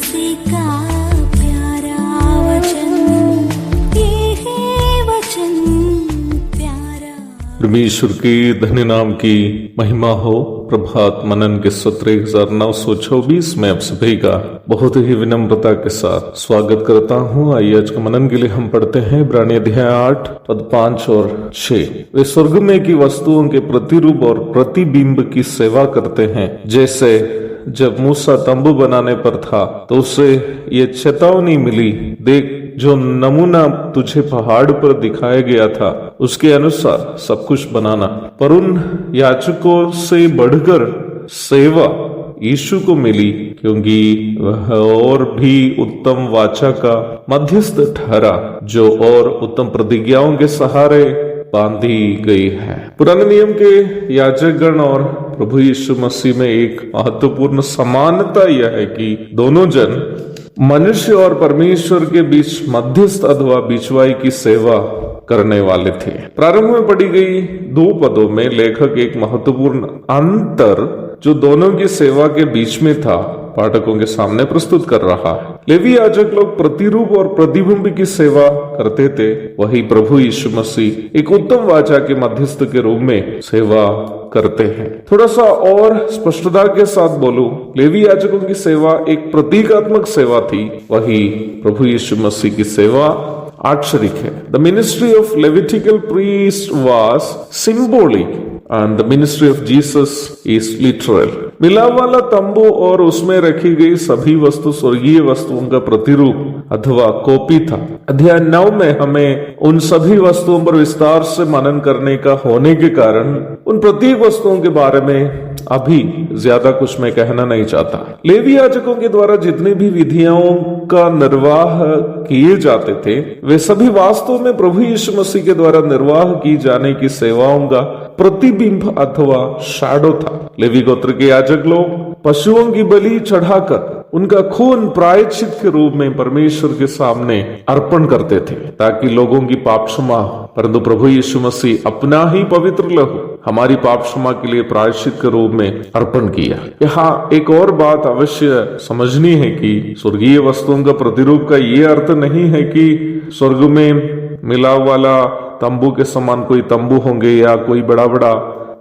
मसीह का प्यारा वचन, ये है वचन प्यारा। परमेश्वर के धन्य नाम की महिमा हो। प्रभात मनन के सत्र 1924 में आप सभी का बहुत ही विनम्रता के साथ स्वागत करता हूँ। आइए आज के मनन के लिए हम पढ़ते हैं इब्रानी अध्याय 8 पद 5 और 6। वे स्वर्ग में की वस्तुओं के प्रतिरूप और प्रतिबिंब की सेवा करते हैं, जैसे जब मूसा तंबू बनाने पर था तो उसे ये चेतावनी मिली, देख जो नमूना तुझे पहाड़ पर दिखाया गया था उसके अनुसार सब कुछ बनाना। पर उन याजकों से बढ़कर सेवा यीशु को मिली, क्योंकि वह और भी उत्तम वाचा का मध्यस्थ ठहरा, जो और उत्तम प्रतिज्ञाओं के सहारे बांधी गई है। पुराने नियम के याजकगण और प्रभु यीशु मसीह में एक महत्वपूर्ण समानता यह है कि दोनों जन मनुष्य और परमेश्वर के बीच मध्यस्थ अथवा बीचवाई की सेवा करने वाले थे। प्रारंभ में पढ़ी गई 2 पदों में लेखक एक महत्वपूर्ण अंतर जो दोनों की सेवा के बीच में था पाठकों के सामने प्रस्तुत कर रहा है। लेवी याजक लोग प्रतिरूप और प्रतिबिंब की सेवा करते थे, वही प्रभु यीशु मसीह एक उत्तम वाचा के मध्यस्थ के रूप में सेवा करते हैं। थोड़ा सा और स्पष्टता के साथ बोलूं, लेवी याजकों की सेवा एक प्रतीकात्मक सेवा थी, वही प्रभु यीशु मसीह की सेवा आक्षरिक है। The ministry of Levitical priest was symbolic and the ministry of Jesus is literal। मिलाप वाला तंबू और उसमें रखी गई सभी वस्तु स्वर्गीय वस्तुओं का प्रतिरूप अथवा कॉपी था। अध्याय 9 में हमें उन सभी वस्तुओं पर विस्तार से मनन करने का होने के कारण उन प्रत्येक वस्तुओं के बारे में अभी ज्यादा कुछ मैं कहना नहीं चाहता। लेवी याजकों के द्वारा जितनी भी विधियों का निर्वाह किए जाते थे वे सभी वास्तव में प्रभु यीशु मसीह के द्वारा निर्वाह की जाने की सेवाओं का प्रतिबिंब अथवा शैडो था। लेवी गोत्र के याजक लोग पशुओं की बलि चढ़ाकर उनका खून प्रायश्चित के रूप में परमेश्वर के सामने अर्पण करते थे ताकि लोगों की पाप क्षमा, परंतु प्रभु यीशु मसीह अपना ही पवित्र लहू हमारी पाप क्षमा के लिए प्रायश्चित के रूप में अर्पण किया। यहाँ एक और बात अवश्य समझनी है कि स्वर्गीय वस्तुओं का प्रतिरूप का ये अर्थ नहीं है कि स्वर्ग में मिलाप वाला तंबू के समान कोई तंबू होंगे या कोई बड़ा बड़ा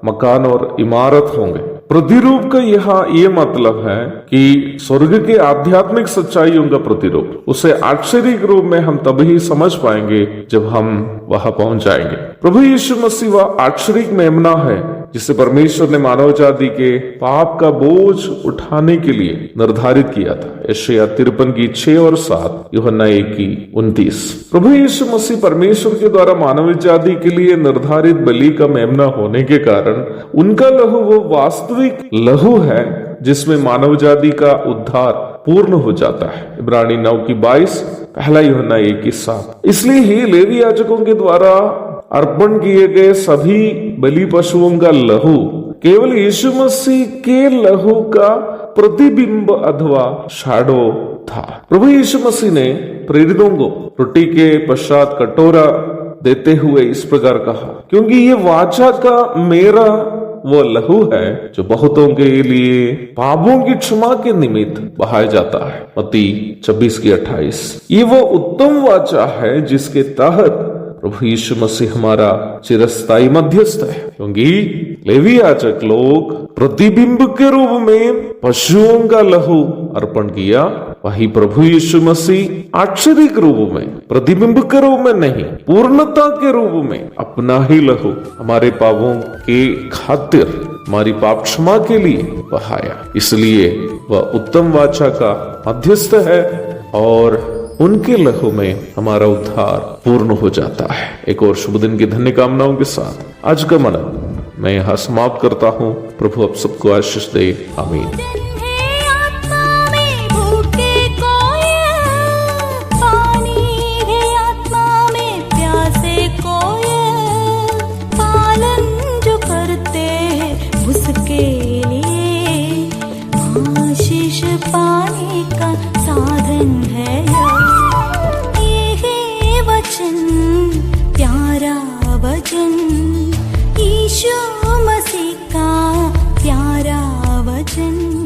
मकान और इमारत होंगे। प्रतिरूप का यहाँ ये मतलब है कि स्वर्ग के आध्यात्मिक सच्चाइयों का प्रतिरूप, उसे आक्षरिक रूप में हम तभी समझ पाएंगे जब हम वहां पहुंच जाएंगे। प्रभु यीशु मसीह वह आक्षरिक मेमना है जिसे परमेश्वर ने मानव जाति के पाप का बोझ उठाने के लिए निर्धारित किया था। यशायाह 53 की 6 और 7, यूहन्ना 1 की 29। प्रभु यीशु मसीह परमेश्वर के द्वारा मानव जाति के लिए निर्धारित बलि का मेमना होने के कारण उनका लहू वो वास्तविक लहू है जिसमें मानव जाति का उद्धार पूर्ण हो जाता है। इब्रानी 9 की 22, पहला यूहन्ना 1 की 7। इसलिए ही लेवी याजकों के द्वारा अर्पण किए गए सभी बलि पशुओं का लहू केवल यीशु मसीह के लहू का प्रतिबिंब अथवा शैडो था। प्रभु यीशु मसीह ने प्रेरितों को रोटी के पश्चात कटोरा देते हुए इस प्रकार कहा, क्योंकि ये वाचा का मेरा वो लहू है जो बहुतों के लिए पापों की क्षमा के निमित्त बहाया जाता है। मत्ती 26 की 28। ये वो उत्तम वाचा है जिसके तहत प्रभु यीशु मसीह हमारा चिरस्थायी मध्यस्थ है, क्योंकि लेवी याजक लोग प्रतिबिंब के रूप में पशुओं का लहू अर्पण किया, वही प्रभु यीशु मसीह आक्षरिक रूप में, प्रतिबिंब के रूप में नहीं, पूर्णता के रूप में अपना ही लहू हमारे पापों के खातिर, हमारी पाप क्षमा के लिए बहाया। इसलिए वह उत्तम वाचा का मध्यस्थ है और उनके लहू में हमारा उद्धार पूर्ण हो जाता है। एक और शुभ दिन की धन्य कामनाओं के साथ आज का मनन मैं यहाँ समाप्त करता हूँ। प्रभु आप सबको आशीष दे। आमीन। पाने का साधन है ये वचन, प्यारा वचन, यीशु मसीह का प्यारा वचन।